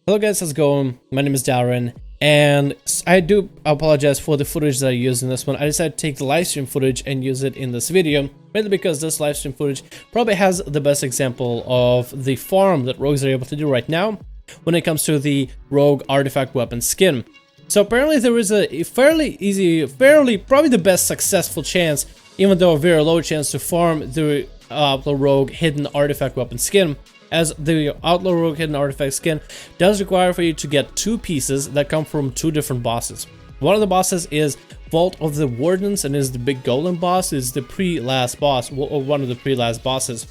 Hello guys, how's it going? My name is Darren, and I do apologize for the footage that I used in this one. I decided to take the livestream footage and use it in this video, mainly because this livestream footage probably has the best example of the farm that rogues are able to do right now when it comes to the rogue artifact weapon skin. So apparently there is a fairly easy, probably the best successful chance, even though a very low chance, to farm the Outlaw Rogue hidden artifact weapon skin, as the Outlaw Rogue hidden artifact skin does require for you to get two pieces that come from two different bosses. One of the bosses is Vault of the Wardens and is the big golem boss, is the pre-last boss, or one of the pre-last bosses.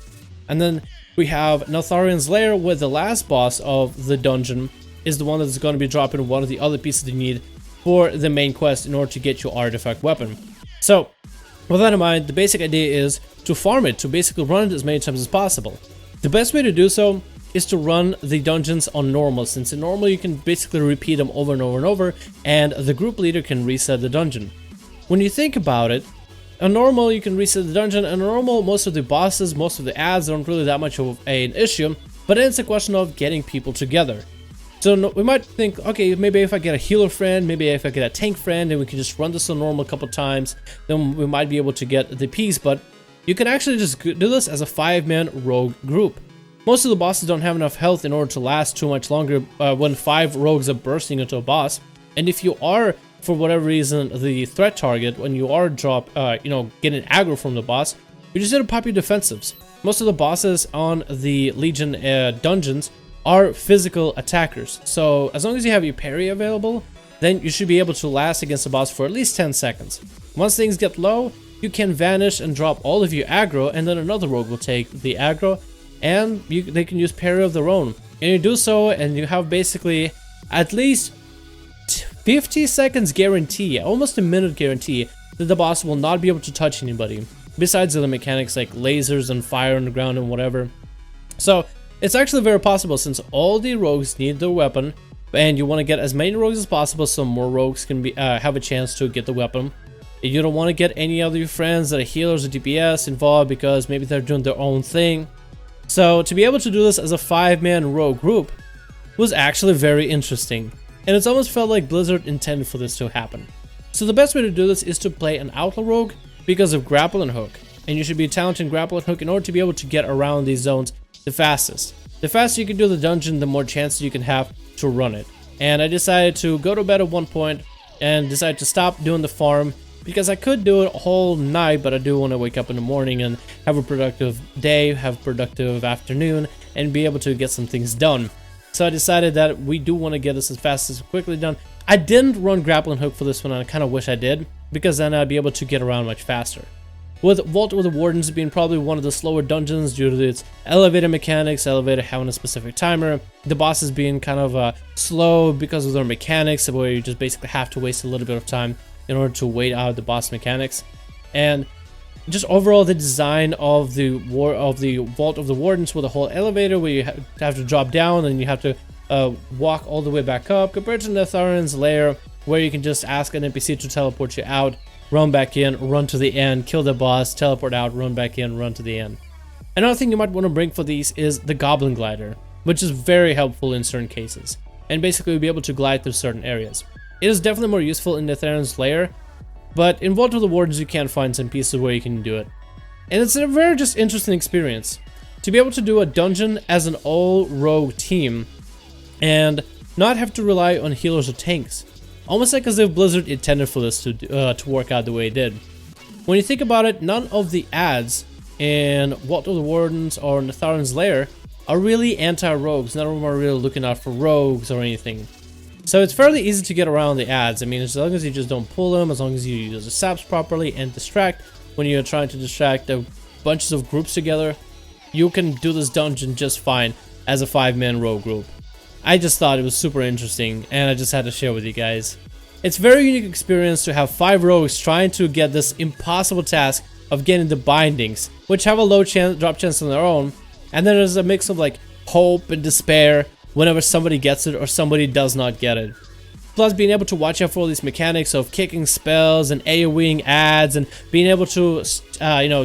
And then we have Neltharian's Lair, where the last boss of the dungeon is the one that's going to be dropping one of the other pieces you need for the main quest in order to get your artifact weapon. So, with that in mind, the basic idea is to farm it, to basically run it as many times as possible. The best way to do so is to run the dungeons on normal, since in normal you can basically repeat them over and over and over, and the group leader can reset the dungeon. When you think about it, on normal you can reset the dungeon, and on normal most of the bosses, most of the ads aren't really that much of an issue, but then it's a question of getting people together. So we might think, okay, maybe if I get a healer friend, maybe if I get a tank friend, and we can just run this on normal a couple times, then we might be able to get the piece, but you can actually just do this as a 5-man rogue group. Most of the bosses don't have enough health in order to last too much longer when 5 rogues are bursting into a boss. And if you are, for whatever reason, the threat target, when you are getting aggro from the boss, you just need to pop your defensives. Most of the bosses on the Legion dungeons are physical attackers. So as long as you have your parry available, then you should be able to last against the boss for at least 10 seconds. Once things get low, you can vanish and drop all of your aggro, and then another rogue will take the aggro, and they can use parry of their own. And you do so, and you have basically at least 50 seconds guarantee, almost a minute guarantee, that the boss will not be able to touch anybody, besides the mechanics like lasers and fire on the ground and whatever. So it's actually very possible, since all the rogues need their weapon, and you want to get as many rogues as possible so more rogues can have a chance to get the weapon. You don't want to get any of your friends that are healers or DPS involved, because maybe they're doing their own thing. So to be able to do this as a 5-man rogue group was actually very interesting, and it's almost felt like Blizzard intended for this to happen. So the best way to do this is to play an Outlaw Rogue because of grapple and hook, and you should be talented in grapple and hook in order to be able to get around these zones the fastest. The faster you can do the dungeon, the more chances you can have to run it. And I decided to go to bed at one point and decided to stop doing the farm, because I could do it a whole night, but I do want to wake up in the morning and have a productive day, have a productive afternoon, and be able to get some things done. So I decided that we do want to get this as fast as quickly done. I didn't run grapple and hook for this one, and I kind of wish I did, because then I'd be able to get around much faster. With Vault of the Wardens being probably one of the slower dungeons due to its elevator mechanics, elevator having a specific timer, the bosses being kind of slow because of their mechanics, where you just basically have to waste a little bit of time in order to wait out the boss mechanics, and just overall the design of the Vault of the Wardens with the whole elevator, where you have to drop down and you have to walk all the way back up, compared to Neltharian's Lair, where you can just ask an NPC to teleport you out, run back in, run to the end, kill the boss, teleport out, run back in, run to the end. Another thing you might want to bring for these is the Goblin Glider, which is very helpful in certain cases, and basically you'll be able to glide through certain areas. It is definitely more useful in Neltharian's Lair, but in Vault of the Wardens you can find some pieces where you can do it. And it's a very just interesting experience to be able to do a dungeon as an all-rogue team and not have to rely on healers or tanks. Almost like as if Blizzard intended for this to work out the way it did. When you think about it, none of the ads in Vault of the Wardens or Neltharian's Lair are really anti-rogues. None of them are really looking out for rogues or anything. So it's fairly easy to get around the ads. I mean, as long as you just don't pull them, as long as you use the saps properly and distract when you're trying to distract the bunches of groups together, you can do this dungeon just fine as a 5-man rogue group. I just thought it was super interesting, and I just had to share with you guys. It's a very unique experience to have 5 rogues trying to get this impossible task of getting the bindings, which have a low drop chance on their own, and then there's a mix of like hope and despair whenever somebody gets it or somebody does not get it. Plus being able to watch out for all these mechanics of kicking spells and AoEing ads, and being able to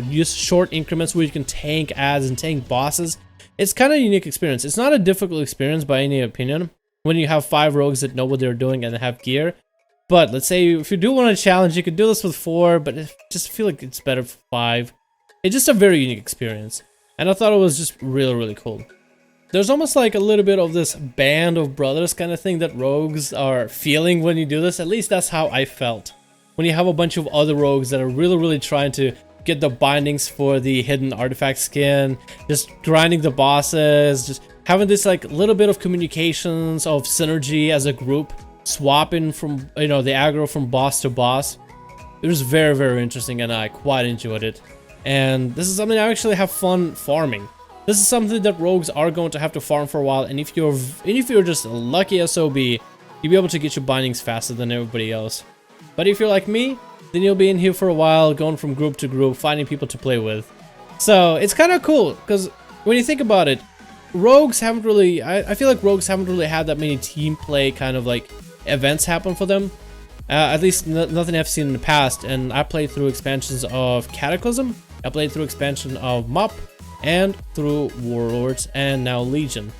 use short increments where you can tank ads and tank bosses. It's kind of a unique experience. It's not a difficult experience by any opinion, when you have 5 rogues that know what they're doing and have gear. But let's say if you do want a challenge, you could do this with 4, but I just feel like it's better for 5. It's just a very unique experience, and I thought it was just really cool. There's almost like a little bit of this band of brothers kind of thing that rogues are feeling when you do this. At least that's how I felt. When you have a bunch of other rogues that are really trying to get the bindings for the hidden artifact skin, just grinding the bosses, just having this like little bit of communications of synergy as a group, swapping from, you know, the aggro from boss to boss. It was very interesting, and I quite enjoyed it. And this is something I actually have fun farming. This is something that rogues are going to have to farm for a while, and if you're just a lucky SOB, you'll be able to get your bindings faster than everybody else. But if you're like me, then you'll be in here for a while, going from group to group, finding people to play with. So it's kind of cool, because when you think about it, rogues haven't really, I feel like rogues haven't really had that many team play kind of like events happen for them. At least nothing I've seen in the past, and I played through expansions of Cataclysm, I played through expansion of MOP, and through Warlords, and now Legion.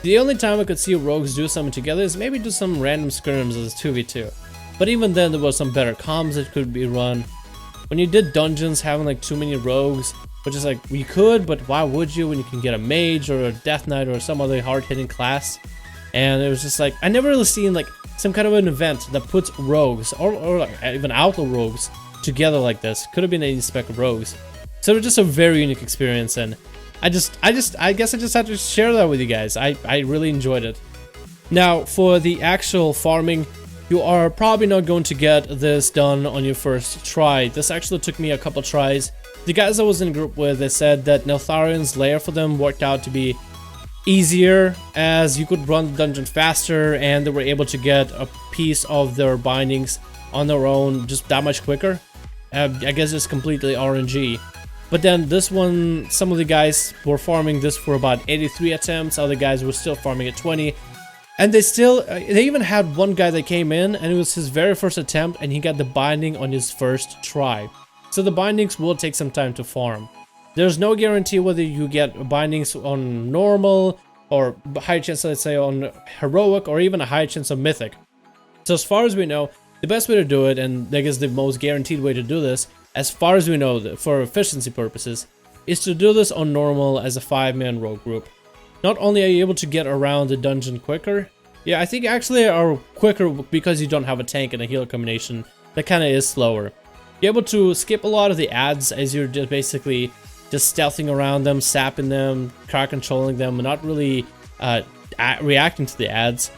The only time I could see rogues do something together is maybe do some random scrims as 2v2. But even then, there was some better comms that could be run. When you did dungeons, having like too many rogues, which is like, you could, but why would you when you can get a mage or a death knight or some other hard-hitting class? And it was just like, I never really seen like some kind of an event that puts rogues or like even outlaw rogues together like this. Could have been any spec of rogues. So it was just a very unique experience, and I guess I just had to share that with you guys. I really enjoyed it. Now, for the actual farming, you are probably not going to get this done on your first try. This actually took me a couple tries. The guys I was in a group with, they said that Neltharion's lair for them worked out to be easier, as you could run the dungeon faster, and they were able to get a piece of their bindings on their own just that much quicker. I guess it's completely RNG. But then this one, some of the guys were farming this for about 83 attempts, other guys were still farming at 20. And they even had one guy that came in, and it was his very first attempt, and he got the binding on his first try. So the bindings will take some time to farm. There's no guarantee whether you get bindings on normal, or high chance, let's say, on heroic, or even a high chance of mythic. So as far as we know, the best way to do it, and I guess the most guaranteed way to do this, as far as we know, for efficiency purposes, is to do this on normal as a 5-man rogue group. Not only are you able to get around the dungeon quicker, yeah, I think actually are quicker because you don't have a tank and a healer combination that kind of is slower. You're able to skip a lot of the ads as you're just basically just stealthing around them, sapping them, crowd controlling them, and not really reacting to the ads.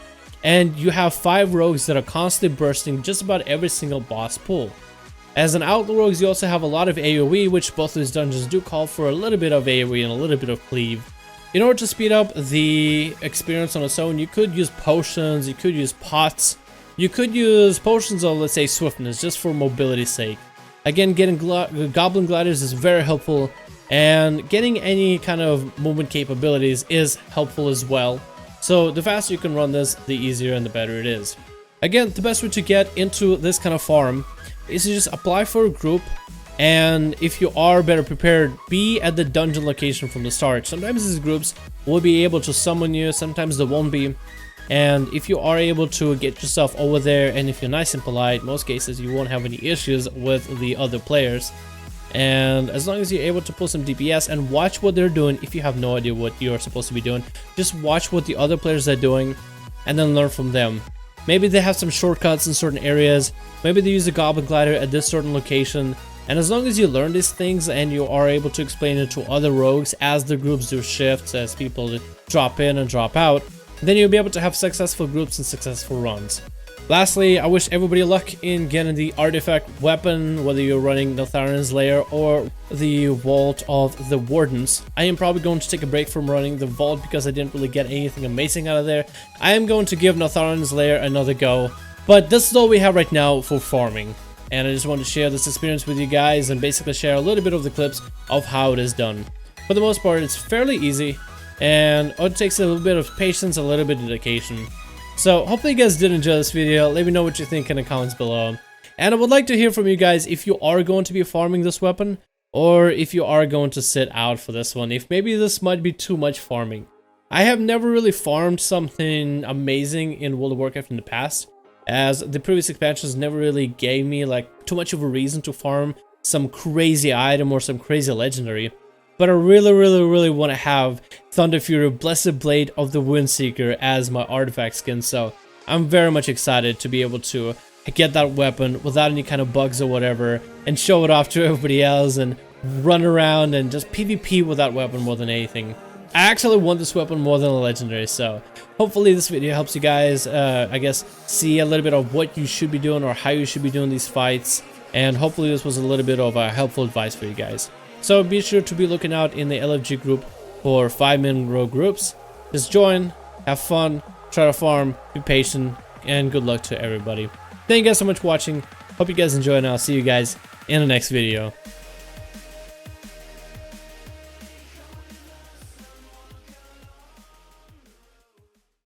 And you have 5 rogues that are constantly bursting just about every single boss pull. As an Outlaw rogues, you also have a lot of AoE, which both of these dungeons do call for a little bit of AoE and a little bit of cleave. In order to speed up the experience on its own, you could use potions, you could use pots, you could use potions of, let's say, swiftness, just for mobility's sake. Again, getting goblin gliders is very helpful, and getting any kind of movement capabilities is helpful as well. So the faster you can run this, the easier and the better it is. Again, the best way to get into this kind of farm is to just apply for a group, and if you are better prepared, be at the dungeon location from the start. Sometimes these groups will be able to summon you, sometimes they won't be, and if you are able to get yourself over there, and if you're nice and polite, most cases you won't have any issues with the other players. And as long as you're able to pull some DPS and watch what they're doing, if you have no idea what you're supposed to be doing, just watch what the other players are doing and then learn from them. Maybe they have some shortcuts in certain areas, maybe they use a goblin glider at this certain location, and as long as you learn these things and you are able to explain it to other rogues as the groups do shifts, as people drop in and drop out, then you'll be able to have successful groups and successful runs. Lastly, I wish everybody luck in getting the artifact weapon, whether you're running Neltharion's Lair or the Vault of the Wardens. I am probably going to take a break from running the Vault because I didn't really get anything amazing out of there. I am going to give Neltharion's Lair another go, but this is all we have right now for farming. And I just wanted to share this experience with you guys and basically share a little bit of the clips of how it is done. For the most part, it's fairly easy, and it takes a little bit of patience, a little bit of dedication. So hopefully you guys did enjoy this video. Let me know what you think in the comments below. And I would like to hear from you guys if you are going to be farming this weapon, or if you are going to sit out for this one, if maybe this might be too much farming. I have never really farmed something amazing in World of Warcraft in the past, as the previous expansions never really gave me like too much of a reason to farm some crazy item or some crazy legendary. But I really want to have Thunder Fury Blessed Blade of the Windseeker as my artifact skin, so I'm very much excited to be able to get that weapon without any kind of bugs or whatever, and show it off to everybody else and run around and just PvP with that weapon more than anything. I actually want this weapon more than a legendary, so hopefully this video helps you guys, I guess, see a little bit of what you should be doing or how you should be doing these fights, and hopefully this was a little bit of helpful advice for you guys. So be sure to be looking out in the LFG group for 5-man row groups. Just join, have fun, try to farm, be patient, and good luck to everybody. Thank you guys so much for watching. Hope you guys enjoy, and I'll see you guys in the next video.